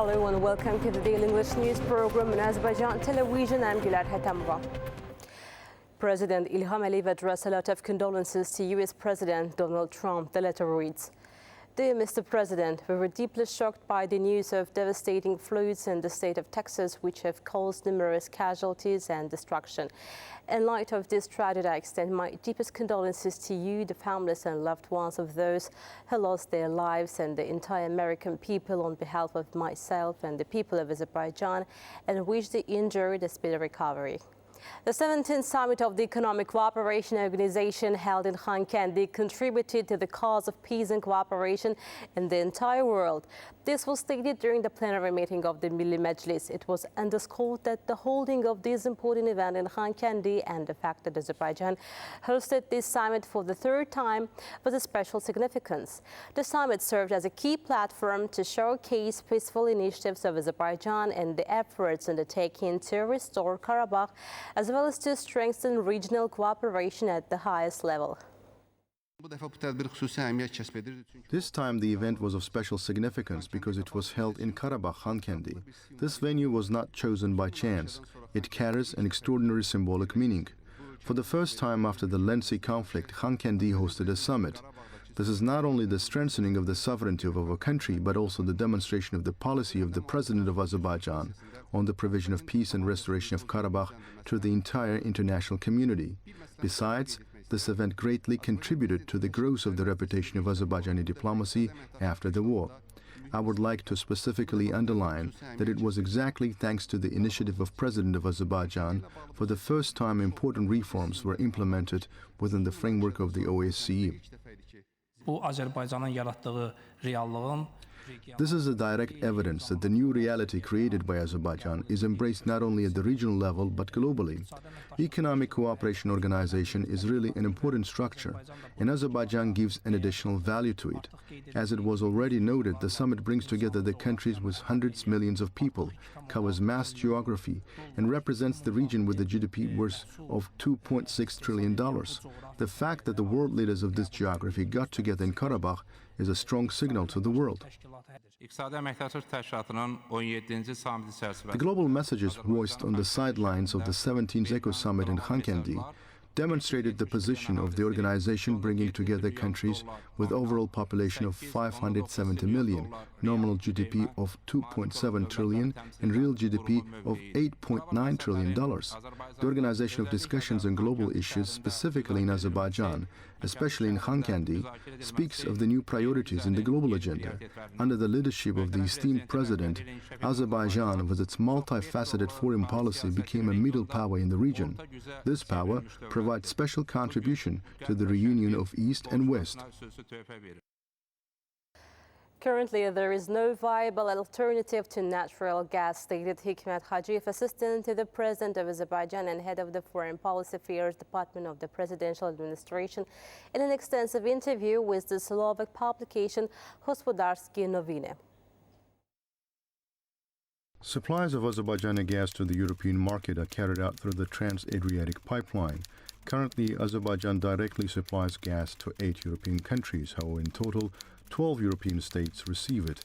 Hello and welcome to the Daily English News program on Azərbaycan Televiziya. I'm Gülər Hətamova. President İlham addressed a lot of condolences to US President Donald Trump. The letter reads, "Dear Mr. President, we were deeply shocked by the news of devastating floods in the state of Texas, which have caused numerous casualties and destruction. In light of this tragedy, I extend my deepest condolences to you, the families and loved ones of those who lost their lives, and the entire American people on behalf of myself and the people of Azerbaijan, and wish the injured a speedy recovery." The 17th Summit of the Economic Cooperation Organization held in Xankəndi contributed to the cause of peace and cooperation in the entire world. This was stated during the plenary meeting of the Milli Məclis. It was underscored that the holding of this important event in Xankəndi and the fact that Azerbaijan hosted this summit for the third time was a special significance. The summit served as a key platform to showcase peaceful initiatives of Azerbaijan and the efforts undertaken to restore Karabakh, as well as to strengthen regional cooperation at the highest level. This time the event was of special significance because it was held in Karabakh, Xankəndi. This venue was not chosen by chance. It carries an extraordinary symbolic meaning. For the first time after the lengthy conflict, Xankəndi hosted a summit. This is not only the strengthening of the sovereignty of our country, but also the demonstration of the policy of the President of Azerbaijan on the provision of peace and restoration of Karabakh to the entire international community. Besides, this event greatly contributed to the growth of the reputation of Azerbaijani diplomacy after the war. I would like to specifically underline that it was exactly thanks to the initiative of President of Azerbaijan for the first time important reforms were implemented within the framework of the OSCE. Bu Azərbaycanın yaratdığı reallığın This is a direct evidence that the new reality created by Azerbaijan is embraced not only at the regional level but globally. Economic Cooperation Organization is really an important structure, and Azerbaijan gives an additional value to it. As it was already noted, the summit brings together the countries with hundreds of millions of people, covers vast geography, and represents the region with a GDP worth of $2.6 trillion. The fact that the world leaders of this geography got together in Karabakh is a strong signal to the world. The global messages voiced on the sidelines of the 17th Eco Summit in Xankəndi demonstrated the position of the organization, bringing together countries with overall population of 570 million, nominal GDP of $2.7 trillion, and real GDP of $8.9 trillion. The organization of discussions on global issues, specifically in Azerbaijan, especially in Xankəndi, speaks of the new priorities in the global agenda. Under the leadership of the esteemed president, Azerbaijan, with its multifaceted foreign policy, became a middle power in the region. This power provides special contribution to the reunion of East and West. Currently, there is no viable alternative to natural gas, stated Hikmet Hacıyev, assistant to the President of Azerbaijan and head of the Foreign Policy Affairs Department of the Presidential Administration, in an extensive interview with the Slovak publication Hospodarskie Noviny. Supplies of Azerbaijani gas to the European market are carried out through the Trans-Adriatic pipeline. Currently, Azerbaijan directly supplies gas to 8 European countries. However, in total, 12 European states receive it.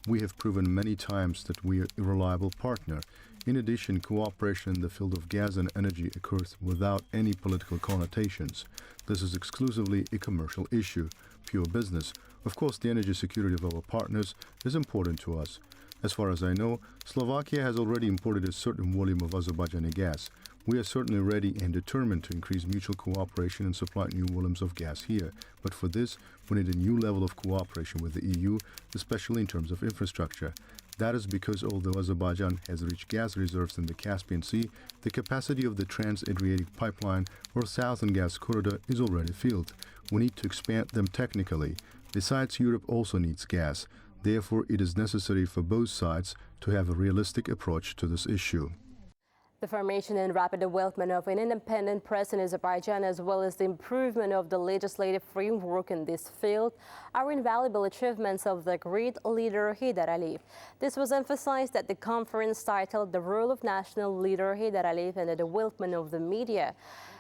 We have proven many times that we are a reliable partner. In addition, cooperation in the field of gas and energy occurs without any political connotations. This is exclusively a commercial issue, pure business. Of course, the energy security of our partners is important to us. As far as I know, Slovakia has already imported a certain volume of Azerbaijani gas. We are certainly ready and determined to increase mutual cooperation and supply new volumes of gas here. But for this, we need a new level of cooperation with the EU, especially in terms of infrastructure. That is because although Azerbaijan has rich gas reserves in the Caspian Sea, the capacity of the Trans-Adriatic pipeline or Southern Gas Corridor is already filled. We need to expand them technically. Besides, Europe also needs gas. Therefore, it is necessary for both sides to have a realistic approach to this issue. The formation and rapid development of an independent press in Azerbaijan, as well as the improvement of the legislative framework in this field, are invaluable achievements of the great leader Heydər Əliyev. This was emphasized at the conference titled "The Role of National Leader Heydər Əliyev and the Development of the Media."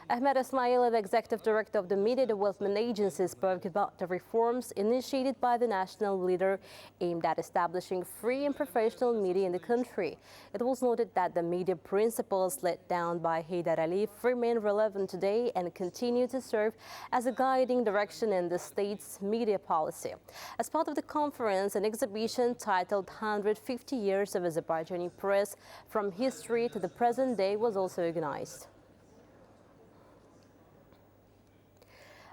Ahmed Ismailov, Executive Director of the Media Development Agency, spoke about the reforms initiated by the national leader aimed at establishing free and professional media in the country. It was noted that the media principles laid down by Haydar Aliyev remain relevant today and continue to serve as a guiding direction in the state's media policy. As part of the conference, an exhibition titled 150 Years of Azerbaijani Press from History to the Present Day was also organized.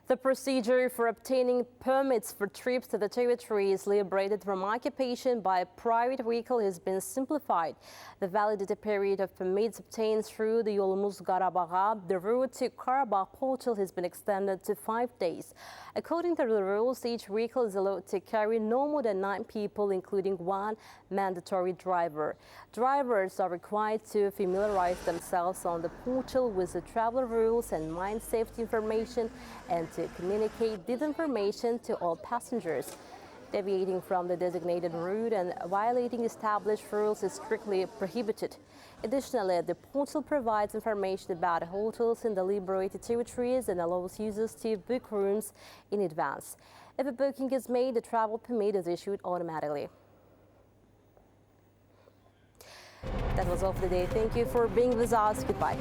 The procedure for obtaining permits for trips to the territories liberated from occupation by a private vehicle has been simplified. The validity period of permits obtained through the Yolumuz Qarabağ, the route to Karabakh portal, has been extended to 5 days. According to the rules, each vehicle is allowed to carry no more than 9 people, including one mandatory driver. Drivers are required to familiarize themselves on the portal with the travel rules and mine safety information and to communicate this information to all passengers. Deviating from the designated route and violating established rules is strictly prohibited. Additionally, the portal provides information about hotels in the liberated territories and allows users to book rooms in advance. If a booking is made, the travel permit is issued automatically. That was all for the day. Thank you for being with us. Goodbye.